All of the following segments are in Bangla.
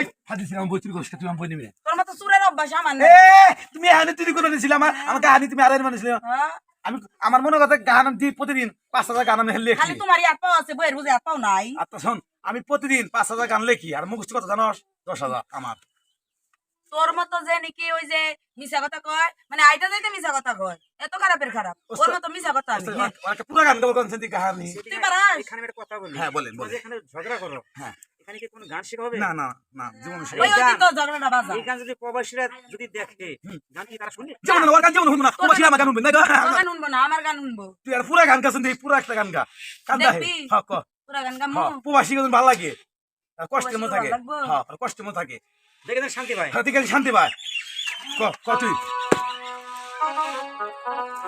এই হাদিস আমি বই চুরি করছিস, তুমি আমি বই নিবি না। তোর মতো চুরের অভ্যাস আমার এ তুমি হানি চুরি করে নিয়েছিলে আমাকে হানি তুমি আড়াই মানিছিলে। আমি আমার মনে কথা গান দি প্রতিদিন 5,000 গান আমি লিখি। খালি তোমারই হাত পাও আছে, বইয়ের বুঝে হাত পাও নাই। আচ্ছা শোন, আমি প্রতিদিন 5,000 গান লিখি আর মুখস্থ কথা জানোস 10,000 আমার। তোর মতো যে নাকি ওই যে মিছা কথা কয়, মানে আইটা যাইতে মিছা কথা কয়, এত খারাপের খারাপ ওর মতো মিছা কথা আমি। একটা পুরো গান গাবো কোন সেন্টি কাহিনী। তুই পারাস? এখানে একটা কথা বলি। হ্যাঁ বলেন বলেন। এখানে ঝগড়া করো, হ্যাঁ এখানে কি কোনো গান শেখা হবে? না না না জীবন ওই ওই তো ঝগড়াটা বাজা। এই গান যদি প্রবাসীরা যদি দেখে, গান কি তারা শুনে? যেমন ওর গান যেমন শুনবো না, তোমার আমার গান শুনবে না। তোর গান শুনবো না, আমার গান শুনবো। তুই আর পুরো গান গাছ দিই, পুরো একটা গান গা কান্দা হে। দেখবি? হ্যাঁ ক পুরা গান গামু। হ্যাঁ প্রবাসী গান ভালো লাগে, আর কষ্টের মধ্যে থাকে। প্রবাসী ভালো লাগবো? হ্যাঁ আর কষ্টের মধ্যে থাকে, দেখে তো শান্তি পায়। হাতে গেলে শান্তি পায়। ক ক তুই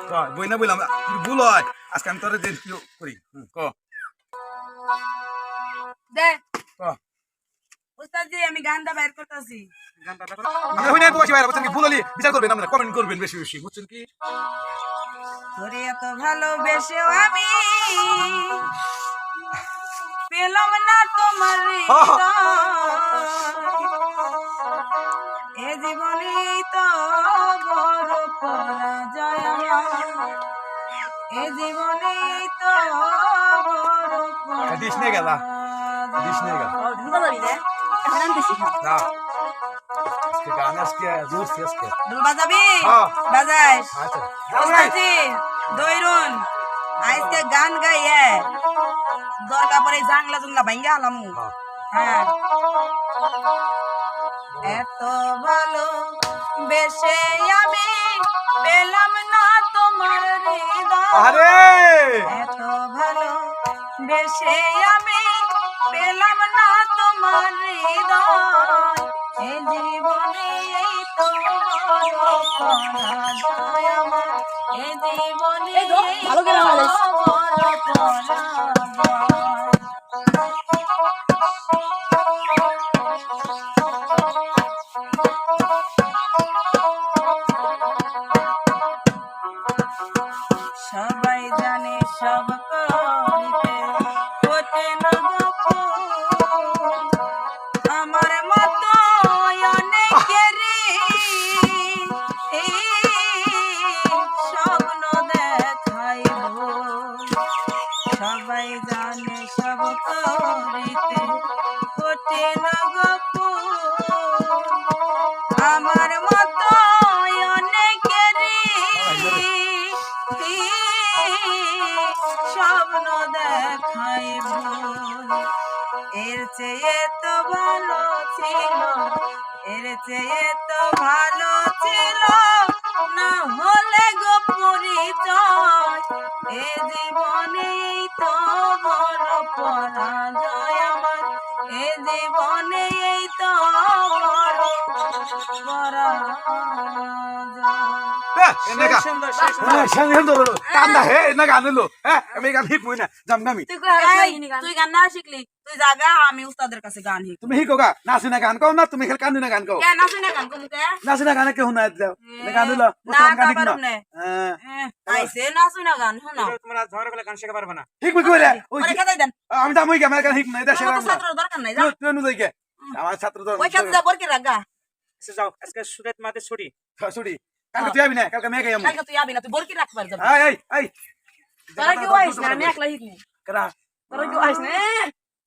ক বই না বললাম তুই ভুল হয় আজকে আমি তোরে দিন করি। ক দে ক উস্তাদ জি, আমি গানটা বাইর করতেছি। গানটা দেখো। আমি হই না প্রবাসী ভাইরা বুঝছেন কি, ভুল হলে বিচার করবেন, আপনারা কমেন্ট করবেন বেশি বেশি, বুঝছেন কি। তোরে এত ভালোবেসেও আমি পেলাম না তোমার এ জীবনে তো বড় পরাজয় আমার, এ জীবনে তো বড় দিস নিয়ে গেলা, দিস নিয়ে গেল না আজকে গান আজকে জোর আজকে ঢোল বাজাবি? হ্যাঁ। বাজাইস। আচ্ছা উস্তাদ জি, দইরুন আজকে গান গাইয়ে দরকার পরে জাংলা জুংলা ভাঙ্গা আলামু। হ্যাঁ এত ভালো বেশে আমি পেলাম না তোমার হৃদয়, আরে এত ভালো বেশে আমি পেলাম না তোমার হৃদয়, এ জীবনে এই তো বড় পরাজয় আমার, এ জীবনে এই তো বড় পরাজয়। সবাই জানে সব করিতে ওঠে না গোপন, আমার মতো অনেকেরই স্বপ্ন দেখাইব, সবাই জানে সব করিতে ওঠে না গোপন, আমার মতো অনেকেরই স্বপ্ন দেখাইব, এর চেয়ে তো ভালো ছিল, এর চেয়ে তো ভালো ছিল না হলে গো পরিচয়, এ জীবনেই তো বড় পরাজয় আমার, এ জীবনেই তো বড় পরাজয়। সুন্দর কান্দা হে না গান হলো। হ্যাঁ আমি গান শিখবই না জামগামি। তুই গান না শিখলি, তুই জাগা আমি উস্তাদের কাছে গান শিখ। তুমি শিখো গা, নাচি না গান কও না, তুমি খেল কান্দি না গান কও। কে নাচি না গান কমু কে? নাচি না গানে কেউ না যাও গান হলো না গান শিখ পারুম না। নে। আইছে নাচি না গান শোনা। তোমরা ঝগড়া করলে গান শেখা পারবে না। শিখবি কইরা ওই ওরে খেদাই দেন। আমি তো আমি গান শিখ না, এটা আমার শেখা তো না। ছাত্র দরকার নাই যা। তুই নু যাই কে আমার ছাত্র তো ওই খেতে যা বরকি রাগা। আচ্ছা যাও, আজকে সুরেত মাতে ছুটি। ছুটি কালকে তুই আবি না, কালকে মেয়ে গাই আমি। কালকে তুই আবি না, তুই বরকি রাখবার যাবি। এই এই এই তোরা কি আইছ না, আমি একলা শিখনি। করা তোরা কি আইছ না?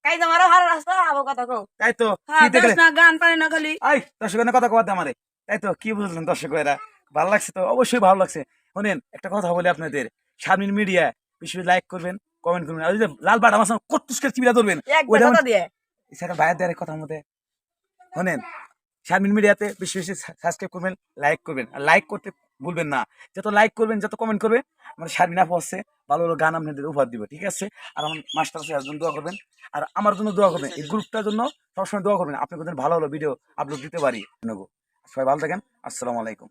কাই তোমার হার রাস্তা আবো কথা কও। তাই তো হ্যাঁ, কি দেখলে দোষ না গান পারে না খালি। আই দর্শকের কথা কওয়া দে আমারে। তাই তো কি বুঝলেন দর্শকেরা, ভালো লাগছে তো? অবশ্যই ভালো লাগছে। শুনেন একটা কথা বলি আপনাদের, শারমিন মিডিয়া বেশি লাইক করবেন, কমেন্ট করবেন, আর ওই যে লাল বাট আমার সঙ্গে কটুসকে চিবিরা ধরবেন এক ওইটা কথা দিয়ে। সেটা ভাইয়ের দেওয়ার কথার মধ্যে। শুনেন শারমিন মিডিয়াতে বেশি বেশি সাবস্ক্রাইব করবেন, লাইক করবেন, আর লাইক করতে ভুলবেন না। যত লাইক করবেন, যত কমেন্ট করবেন, আমার শারমিন আপু হচ্ছে ভালো ভালো গান আপনাদের উপহার দিব, ঠিক আছে? আর আমার মাস্টার আছে জন্য দোয়া করবেন, আর আমার জন্য দোয়া করবেন, এই গ্রুপটার জন্য সবসময় দোয়া করবেন, আপনাদের ভালো ভালো ভিডিও আপলোড দিতে পারি নেবো। সবাই ভালো থাকেন, আসসালামু আলাইকুম।